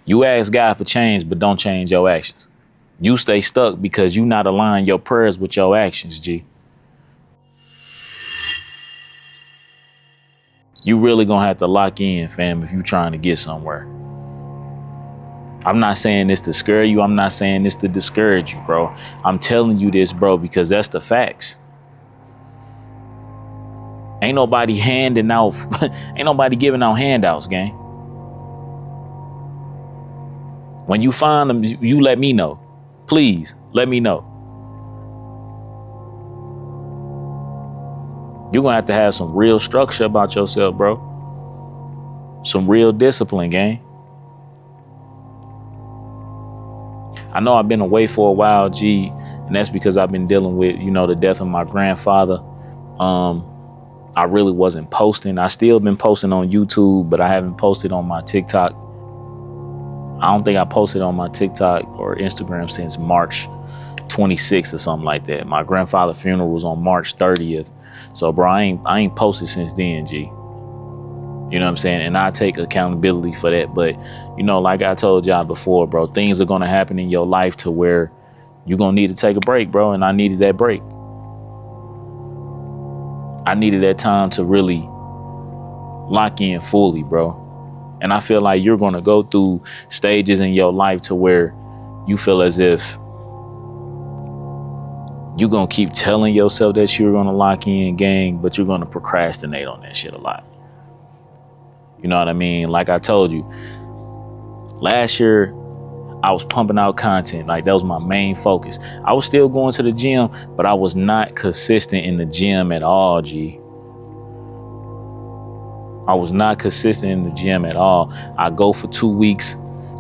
You ask God for change, but don't change your actions. You stay stuck because you not aligning your prayers with your actions, G. You really gonna have to lock in, fam, if you trying to get somewhere. I'm not saying this to scare you. I'm not saying this to discourage you, bro. I'm telling you this, bro, because that's the facts. Ain't nobody handing out, ain't nobody giving out handouts, gang. When you find them, you let me know. Please, let me know. You're gonna have to have some real structure about yourself, bro. Some real discipline, gang. I know I've been away for a while, G, and that's because I've been dealing with, the death of my grandfather. I really wasn't posting. I still been posting on YouTube, but I haven't posted on my TikTok. I don't think I posted on my TikTok or Instagram since March 26th or something like that. My grandfather's funeral was on March 30th. So, bro, I ain't posted since then, G. You know what I'm saying? And I take accountability for that. But, like I told y'all before, bro, things are going to happen in your life to where you're going to need to take a break, bro. And I needed that break. I needed that time to really lock in fully, bro. And I feel like you're going to go through stages in your life to where you feel as if you're going to keep telling yourself that you're going to lock in, gang, but you're going to procrastinate on that shit a lot. You know what I mean? Like I told you, last year, I was pumping out content. Like, that was my main focus. I was still going to the gym, but I was not consistent in the gym at all, G. I was not consistent in the gym at all. I go for 2 weeks,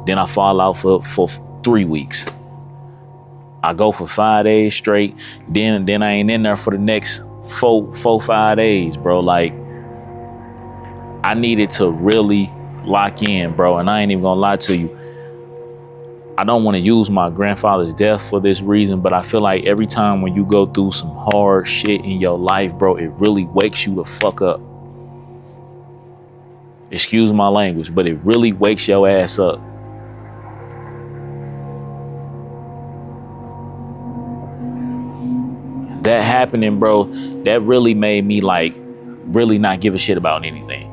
then I fall out for 3 weeks. I go for 5 days straight, then I ain't in there for the next 5 days, bro. Like, I needed to really lock in, bro. And I ain't even gonna lie to you. I don't want to use my grandfather's death for this reason, but I feel like every time when you go through some hard shit in your life, bro, it really wakes you the fuck up. Excuse my language, but it really wakes your ass up. That happening, bro, that really made me like really not give a shit about anything.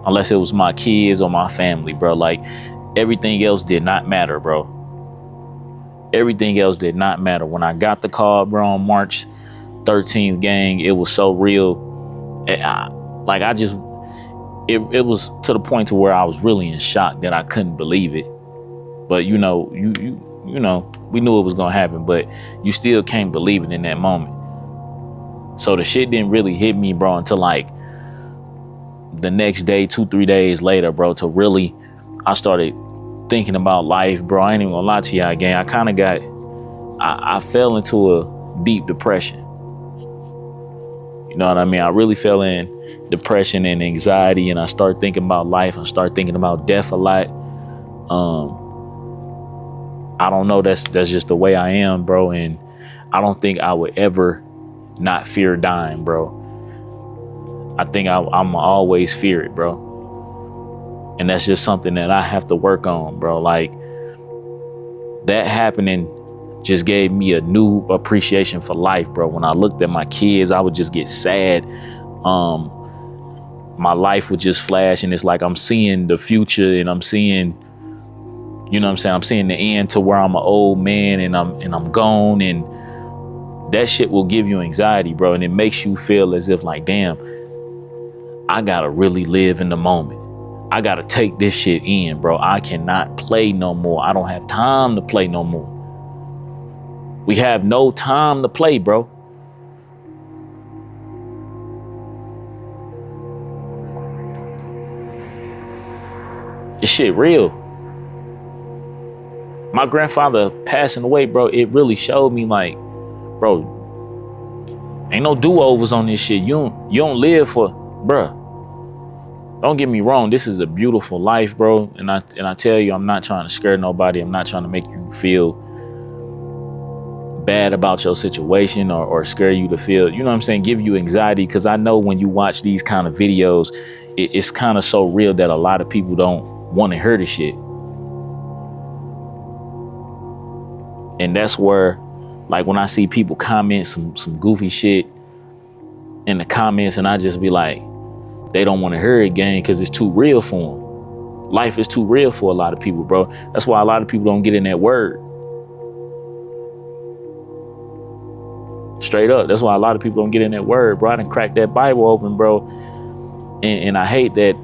Unless it was my kids or my family, bro. Like, everything else did not matter, bro. Everything else did not matter. When I got the call, bro, on March 13th, gang, it was so real. It was to the point to where I was really in shock that I couldn't believe it. But we knew it was gonna happen, but you still can't believe it in that moment. So the shit didn't really hit me, bro, until like the next day, 2-3 days later, bro, to really, I started thinking about life, bro. I ain't even gonna lie to y'all, gang. I fell into a deep depression. You know what I mean? I really fell in depression and anxiety, and I started thinking about life. I started thinking about death a lot. I don't know. That's just the way I am, bro. And I don't think I would ever not fear dying, bro. I think I'm always fear it, bro. And that's just something that I have to work on, bro. Like, that happening just gave me a new appreciation for life, bro. When I looked at my kids, I would just get sad. My life would just flash, and it's like I'm seeing the future, and I'm seeing, you know what I'm saying? I'm seeing the end to where I'm an old man and I'm gone, and that shit will give you anxiety, bro. And it makes you feel as if like, damn, I gotta really live in the moment. I gotta take this shit in, bro. I cannot play no more. I don't have time to play no more. We have no time to play, bro. This shit real. My grandfather passing away, bro, it really showed me like, bro, ain't no do-overs on this shit. You don't live for, bro. Don't get me wrong, this is a beautiful life, bro. And I tell you, I'm not trying to scare nobody. I'm not trying to make you feel bad about your situation or scare you to feel, you know what I'm saying, give you anxiety. Because I know when you watch these kind of videos, it's kind of so real that a lot of people don't want to hear the shit. And that's where, like, when I see people comment some goofy shit in the comments, and I just be like, they don't want to hear it, gang, because it's too real for them. Life is too real for a lot of people, bro. That's why a lot of people don't get in that word. Straight up. That's why a lot of people don't get in that word, bro. I done cracked that Bible open, bro. And I hate that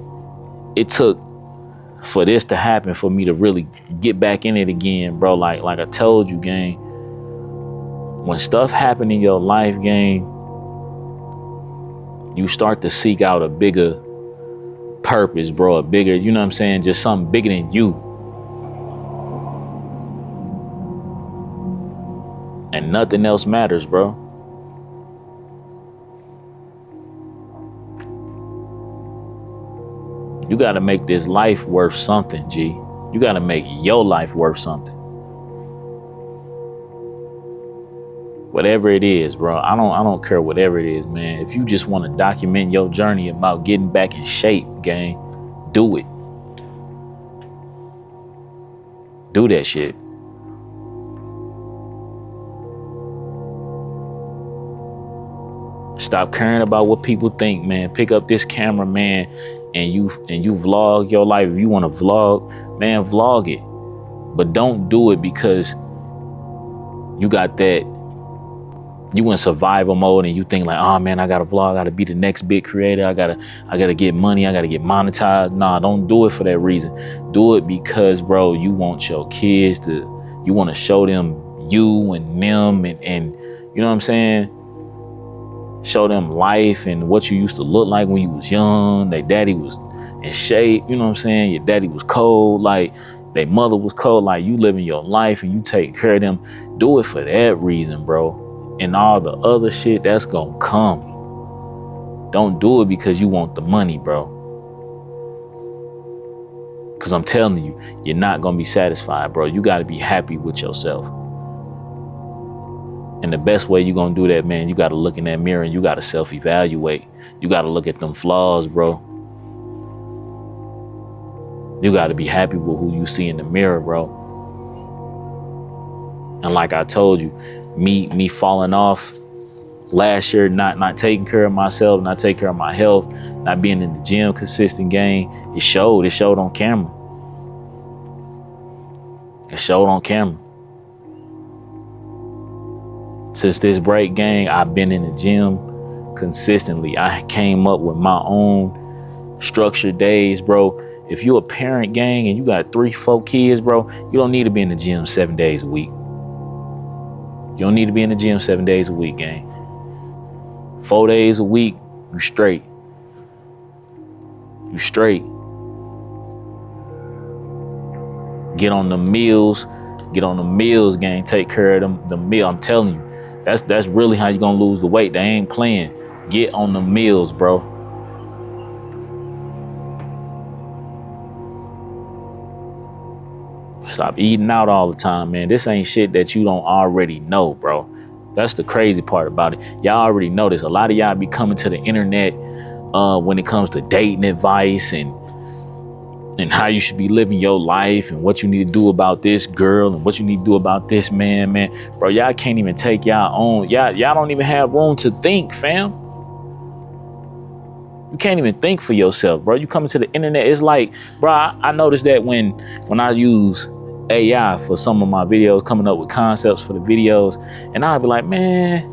it took for this to happen for me to really get back in it again, bro. Like I told you, gang, when stuff happen in your life, gang, you start to seek out a bigger purpose, bro. A bigger, you know what I'm saying? Just something bigger than you. And nothing else matters, bro. You got to make this life worth something, G. You got to make your life worth something. Whatever it is, bro. I don't care whatever it is, man. If you just want to document your journey about getting back in shape, gang, do it. Do that shit. Stop caring about what people think, man. Pick up this camera, man, and you vlog your life. If you want to vlog, man, vlog it. But don't do it because you got that, you in survival mode and you think like, oh man, I gotta vlog, I gotta be the next big creator, I gotta get money, I gotta get monetized. Nah, don't do it for that reason. Do it because, bro, you want your kids to, you want to show them you and them and you know what I'm saying? Show them life and what you used to look like when you was young. Their daddy was in shape, you know what I'm saying? Your daddy was cold, like their mother was cold, like you living your life and you take care of them. Do it for that reason, bro. And all the other shit that's gonna come. Don't do it because you want the money, bro. Cause I'm telling you, you're not gonna be satisfied, bro. You gotta be happy with yourself. And the best way you're gonna do that, man, you gotta look in that mirror and you gotta self-evaluate. You gotta look at them flaws, bro. You gotta be happy with who you see in the mirror, bro. And like I told you, me falling off last year, not taking care of myself, not taking care of my health, not being in the gym consistent, gang, it showed on camera. It showed on camera. Since this break, gang, I've been in the gym consistently. I came up with my own structured days, bro. If you're a parent, gang, and you got 3-4 kids, bro, you don't need to be in the gym 7 days a week. You don't need to be in the gym 7 days a week, gang. 4 days a week, you straight. You straight. Get on the meals. Get on the meals, gang. Take care of them. The meal, I'm telling you. That's really how you gonna lose the weight. They ain't playing. Get on the meals, bro. Stop eating out all the time, man. This ain't shit that you don't already know, bro. That's the crazy part about it. Y'all already know this. A lot of y'all be coming to the internet when it comes to dating advice and how you should be living your life and what you need to do about this girl and what you need to do about this man. Bro, y'all can't even take y'all own. Y'all don't even have room to think, fam. You can't even think for yourself, bro. You coming to the internet. It's like, bro, I noticed that when I use AI for some of my videos, coming up with concepts for the videos, and I'll be like, man,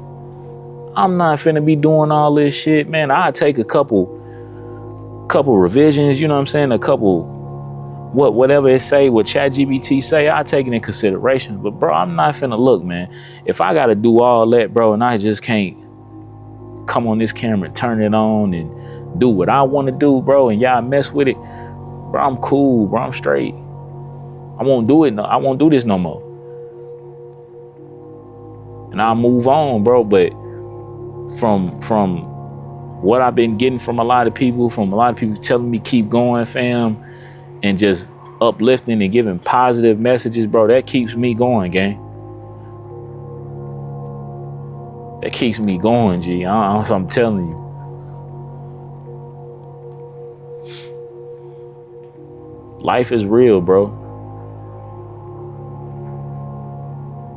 I'm not finna be doing all this shit, man. I'll take a couple revisions, you know what I'm saying? A couple, whatever it say, what ChatGPT say, I take it in consideration. But bro, I'm not finna look, man. If I gotta do all that, bro, and I just can't come on this camera and turn it on and do what I want to do, bro, and y'all mess with it, bro, I'm cool, bro, I'm straight. I won't do it. No, I won't do this no more. And I'll move on, bro. But from what I've been getting from a lot of people telling me keep going, fam, and just uplifting and giving positive messages, bro, that keeps me going, gang. That keeps me going, G. I'm telling you. Life is real, bro.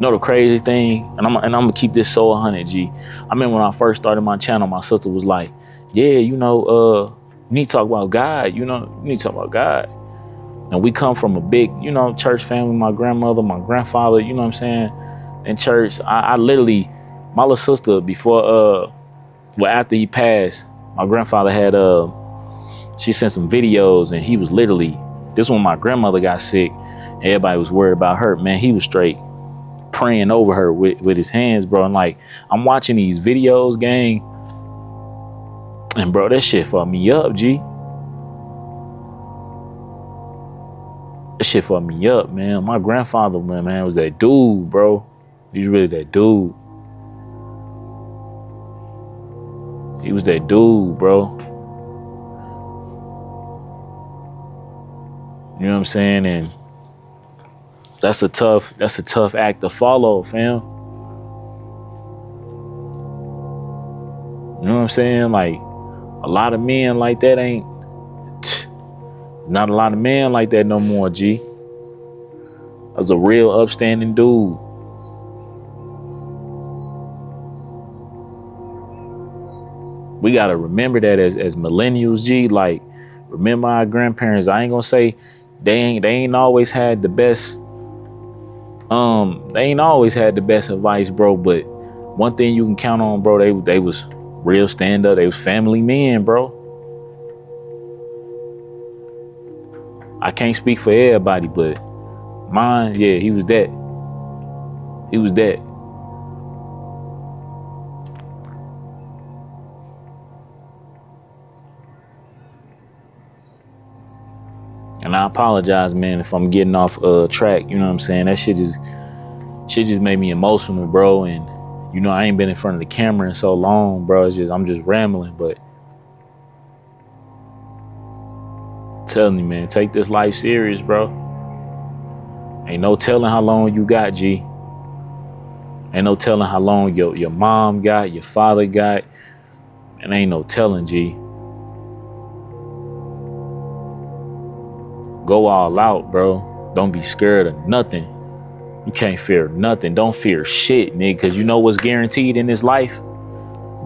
know the crazy thing, and I'm gonna keep this so 100 G. I remember when I first started my channel, my sister was like, yeah, you need to talk about God, you need to talk about God. And we come from a big, church family. My grandmother, my grandfather, you know what I'm saying, in church. I literally, my little sister, before after he passed, my grandfather had she sent some videos, and he was literally, this when my grandmother got sick, everybody was worried about her, man. He was straight praying over her with his hands, bro. And like, I'm watching these videos, gang, and bro, that shit fucked me up, G. That shit fucked me up, man. My grandfather, man, was that dude, bro. He's really that dude. He was that dude, bro. You know what I'm saying? And that's a tough act to follow, fam. You know what I'm saying? Like, a lot of men like that ain't, not a lot of men like that no more, G. That's a real upstanding dude. We gotta remember that as millennials, G. Like, remember our grandparents. I ain't gonna say they ain't always had the best. They ain't always had the best advice, bro. But one thing you can count on, bro, they was real stand up. They was family men, bro. I can't speak for everybody, but mine, yeah, he was that. He was that. And I apologize, man, if I'm getting off track. You know what I'm saying? That shit just made me emotional, bro. And I ain't been in front of the camera in so long, bro. I'm just rambling, but telling you, man, take this life serious, bro. Ain't no telling how long you got, G. Ain't no telling how long your mom got, your father got. And ain't no telling, G. Go all out, bro. Don't be scared of nothing. You can't fear nothing. Don't fear shit, nigga, because you know what's guaranteed in this life?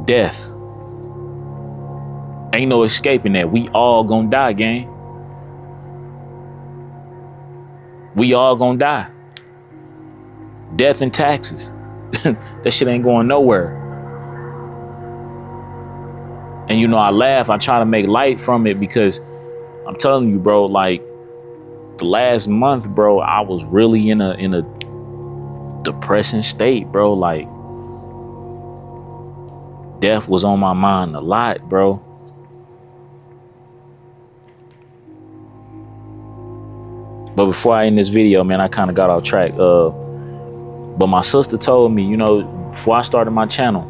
Death. Ain't no escaping that. We all gonna die, gang. We all gonna die. Death and taxes. That shit ain't going nowhere. And I laugh. I try to make light from it because I'm telling you, bro, like, the last month, bro, I was really in a depressing state, bro. Like, death was on my mind a lot, bro. But before I end this video, man, I kind of got off track. But my sister told me, before I started my channel,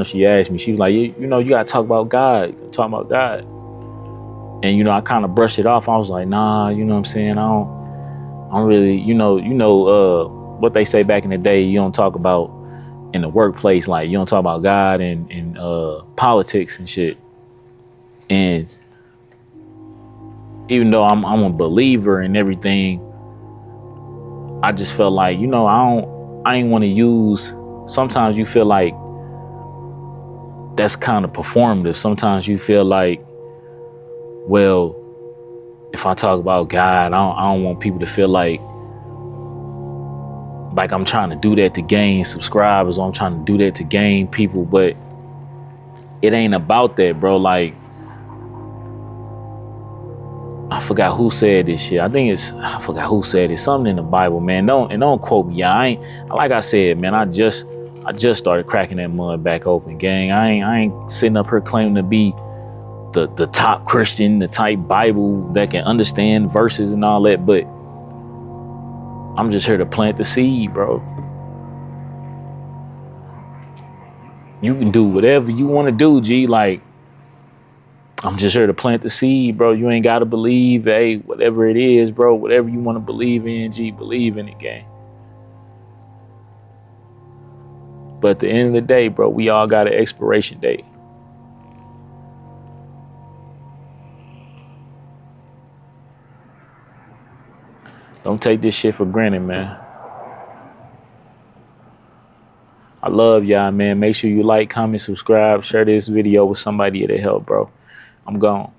she asked me, she was like, you gotta talk about God. Talk about God. And I kind of brushed it off. I was like, nah, you know what I'm saying? I don't really, what they say back in the day, you don't talk about in the workplace, like, you don't talk about God and politics and shit. And even though I'm a believer in everything, I just felt like, I ain't want to use, sometimes you feel like that's kind of performative. Sometimes you feel like, well, if I talk about God, I don't want people to feel like I'm trying to do that to gain subscribers, or I'm trying to do that to gain people. But it ain't about that, bro. Like, I forgot who said this shit. I forgot who said it. Something in the Bible, man. Don't quote me. Like I said, man, I just started cracking that mud back open, gang. I ain't sitting up here claiming to be the top Christian, the type Bible that can understand verses and all that, but I'm just here to plant the seed, bro. You can do whatever you want to do, G. Like, I'm just here to plant the seed, bro. You ain't got to believe, hey, whatever it is, bro, whatever you want to believe in, G, believe in it, gang. But at the end of the day, bro, we all got an expiration date. Don't take this shit for granted, man. I love y'all, man. Make sure you like, comment, subscribe, share this video with somebody that'll help, bro. I'm gone.